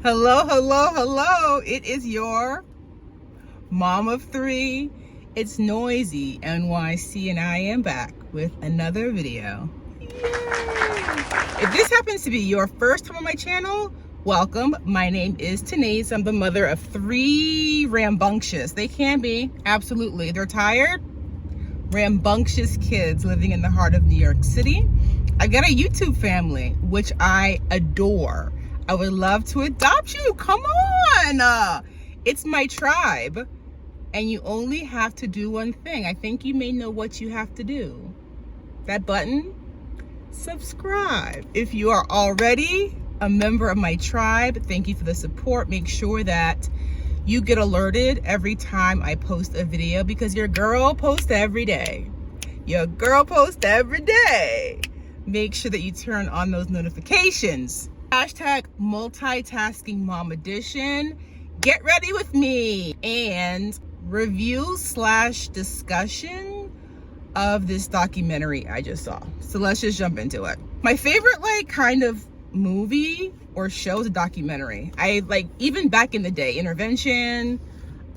Hello, hello, hello. It is your mom of three. It's Noisy NYC, and I am back with another video. Yay! If this happens to be your first time on my channel, welcome. My name is Tanaise. I'm the mother of three rambunctious. They can be, absolutely. They're tired, rambunctious kids living in the heart of New York City. I got a YouTube family, which I adore. I would love to adopt you. Come on. It's my tribe. And you only have to do one thing. I think you may know what you have to do. That button, subscribe. If you are already a member of my tribe, thank you for the support. Make sure that you get alerted every time I post a video, because your girl posts every day. Your girl posts every day. Make sure that you turn on those notifications. Hashtag multitasking mom edition. Get ready with me. And review / discussion of this documentary I just saw. So let's just jump into it. My favorite kind of movie or show is a documentary. I even back in the day, intervention.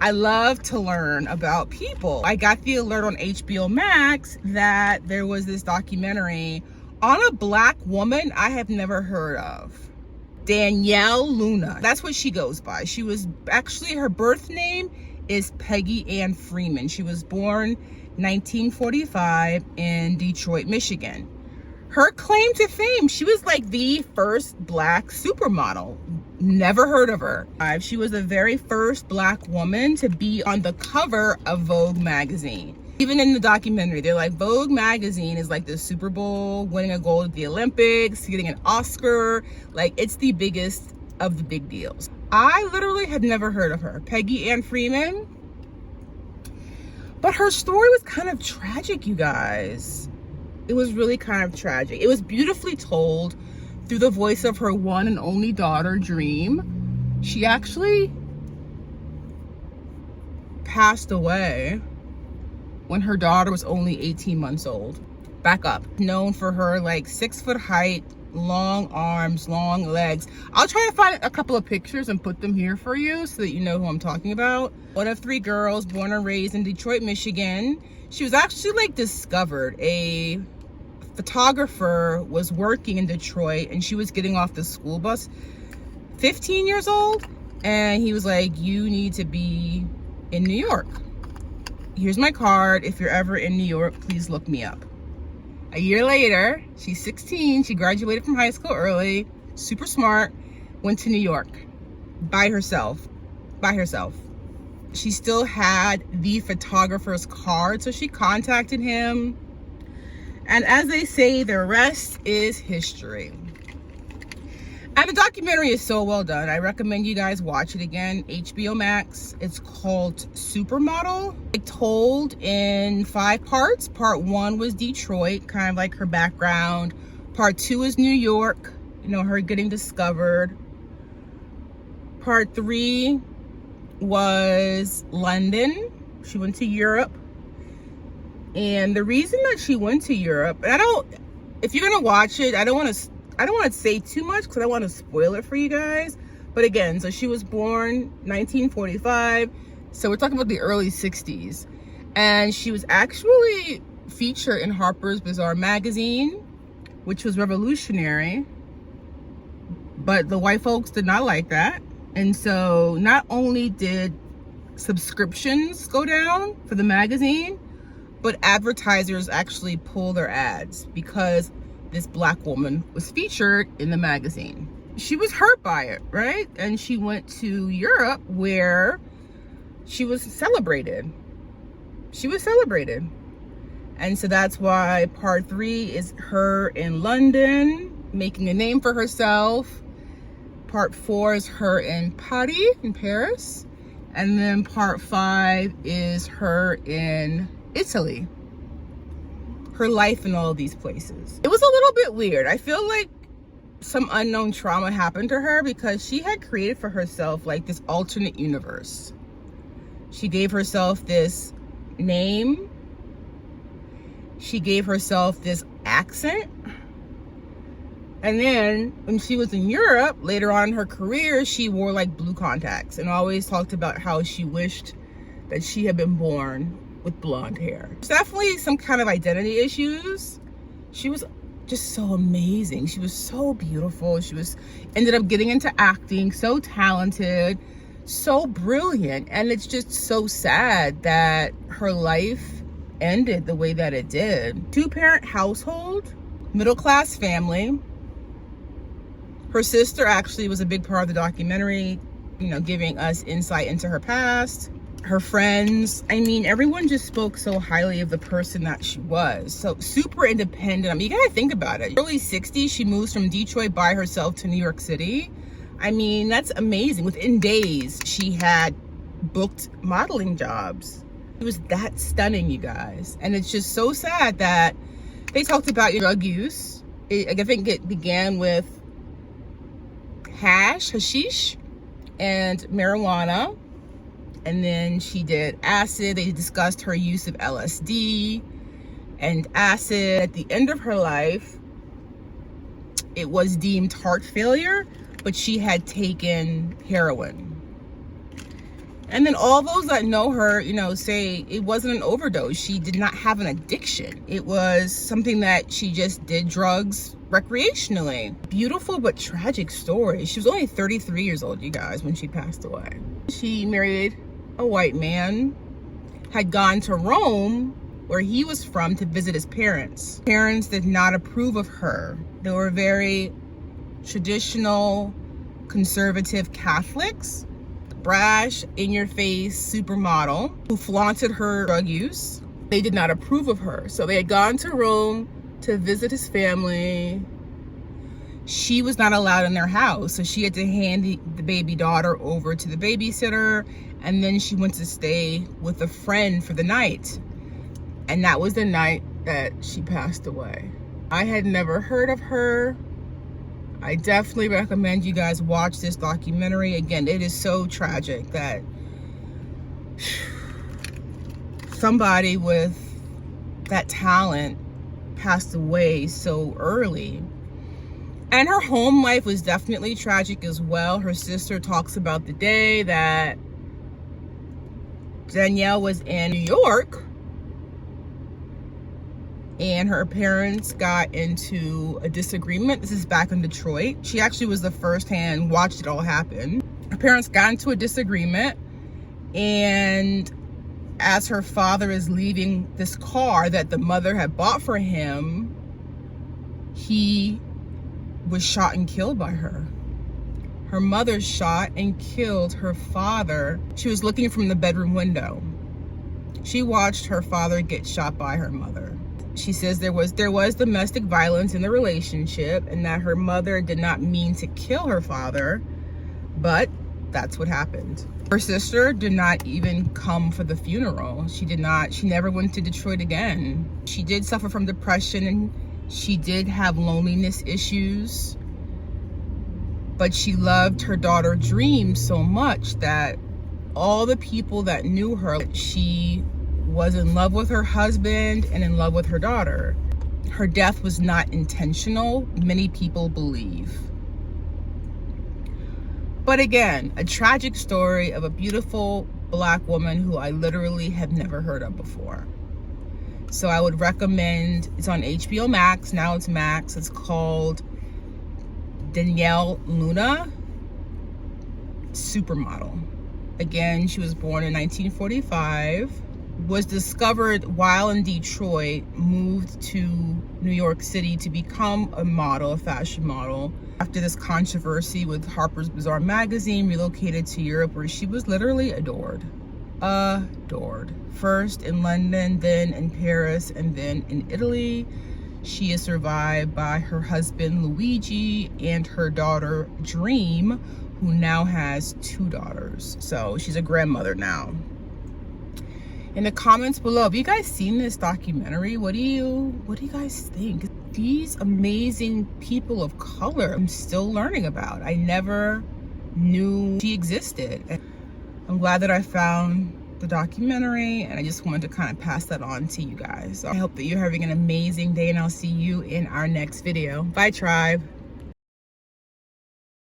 I love to learn about people. I got the alert on HBO Max that there was this documentary on a Black woman I have never heard of. DONYALE LUNA. That's what she goes by. She was actually, her birth name is Peggy Ann Freeman. She was born 1945 in Detroit, Michigan. Her claim to fame, she was the first Black supermodel. Never heard of her. She was the very first Black woman to be on the cover of Vogue magazine. Even in the documentary, they're like, Vogue magazine is like the Super Bowl, winning a gold at the Olympics, getting an Oscar. It's the biggest of the big deals. I literally had never heard of her, Peggy Ann Freeman. But her story was kind of tragic, you guys. It was really kind of tragic. It was beautifully told through the voice of her one and only daughter, Dream. She actually passed away when her daughter was only 18 months old. Back up. Known for her 6-foot height, long arms, long legs. I'll try to find a couple of pictures and put them here for you so that you know who I'm talking about. One of three girls, born and raised in Detroit, Michigan. She was actually discovered. A photographer was working in Detroit and she was getting off the school bus, 15 years old, and he was like, you need to be in New York. Here's my card. If you're ever in New York, please look me up. A year later, she's 16. She graduated from high school early, super smart, went to New York by herself. She still had the photographer's card, so she contacted him. And as they say, the rest is history. And the documentary is so well done. I recommend you guys watch it again. HBO Max. It's called Supermodel. Told in 5 parts. Part 1 was Detroit, kind of like her background. Part 2 is New York, her getting discovered. Part 3 was London. She went to Europe. And the reason that she went to Europe, and if you're gonna watch it, I don't want to say too much because I don't want to spoil it for you guys. But again, so she was born 1945. So we're talking about the early 60s. And she was actually featured in Harper's Bazaar magazine, which was revolutionary. But the white folks did not like that. And so not only did subscriptions go down for the magazine, but advertisers actually pull their ads because this Black woman was featured in the magazine. She was hurt by it, right? And she went to Europe where she was celebrated. And so that's why part 3 is her in London, making a name for herself. Part 4 is her in Paris. And then part 5 is her in Italy. Her life in all these places. It was a little bit weird. I feel like some unknown trauma happened to her because she had created for herself this alternate universe. She gave herself this name. She gave herself this accent. And then when she was in Europe, later on in her career, she wore like blue contacts and always talked about how she wished that she had been born with blonde hair. It's definitely some kind of identity issues. She was just so amazing. She was so beautiful. She ended up getting into acting, so talented, so brilliant. And it's just so sad that her life ended the way that it did. Two-parent household, middle-class family. Her sister actually was a big part of the documentary, you know, giving us insight into her past. Her friends, I mean, everyone just spoke so highly of the person that she was. So super independent. I mean, you gotta think about it. Early 60s, she moves from Detroit by herself to New York City. I mean, that's amazing. Within days, she had booked modeling jobs. It was that stunning, you guys. And it's just so sad that they talked about your drug use. I think it began with hashish, and marijuana. And then she did acid. They discussed her use of LSD and acid. At the end of her life, it was deemed heart failure, but she had taken heroin. And then all those that know her, you know, say it wasn't an overdose. She did not have an addiction. It was something that she just did drugs recreationally. Beautiful but tragic story. She was only 33 years old, you guys, when she passed away. She married a white man, had gone to Rome, where he was from, to visit his parents. Parents did not approve of her. They were very traditional, conservative Catholics. Brash, in-your-face supermodel who flaunted her drug use. They did not approve of her. So they had gone to Rome to visit his family. She was not allowed in their house, so she had to hand the baby daughter over to the babysitter, and then she went to stay with a friend for the night. And that was the night that she passed away. I had never heard of her. I definitely recommend you guys watch this documentary. Again, it is so tragic that somebody with that talent passed away so early. And her home life was definitely tragic as well. Her sister talks about the day that Donyale was in New York and her parents got into a disagreement. This is back in Detroit. She actually was the firsthand, watched it all happen. Her parents got into a disagreement, and as her father is leaving this car that the mother had bought for him, he was shot and killed by her. Her mother shot and killed her father. She was looking from the bedroom window. She watched her father get shot by her mother. She says there was domestic violence in the relationship and that her mother did not mean to kill her father, but that's what happened. Her sister did not even come for the funeral. She never went to Detroit again. She did suffer from depression and she did have loneliness issues, but she loved her daughter Dream so much that all the people that knew her, she was in love with her husband and in love with her daughter. Her death was not intentional, many people believe. But again, a tragic story of a beautiful Black woman who I literally have never heard of before. So I would recommend, it's on HBO Max, now it's Max. It's called DONYALE LUNA, Supermodel. Again, she was born in 1945. Was discovered while in Detroit, moved to New York City to become a model, a fashion model. After this controversy with Harper's Bazaar magazine, relocated to Europe where she was literally adored. Adored. First in London, then in Paris, and then in Italy. She is survived by her husband Luigi and her daughter Dream, who now has 2 daughters. So she's a grandmother now. In the comments below, have you guys seen this documentary? What do you guys think? These amazing people of color I'm still learning about. I never knew she existed. I'm glad that I found the documentary, and I just wanted to kind of pass that on to you guys. So I hope that you're having an amazing day, and I'll see you in our next video. Bye, tribe.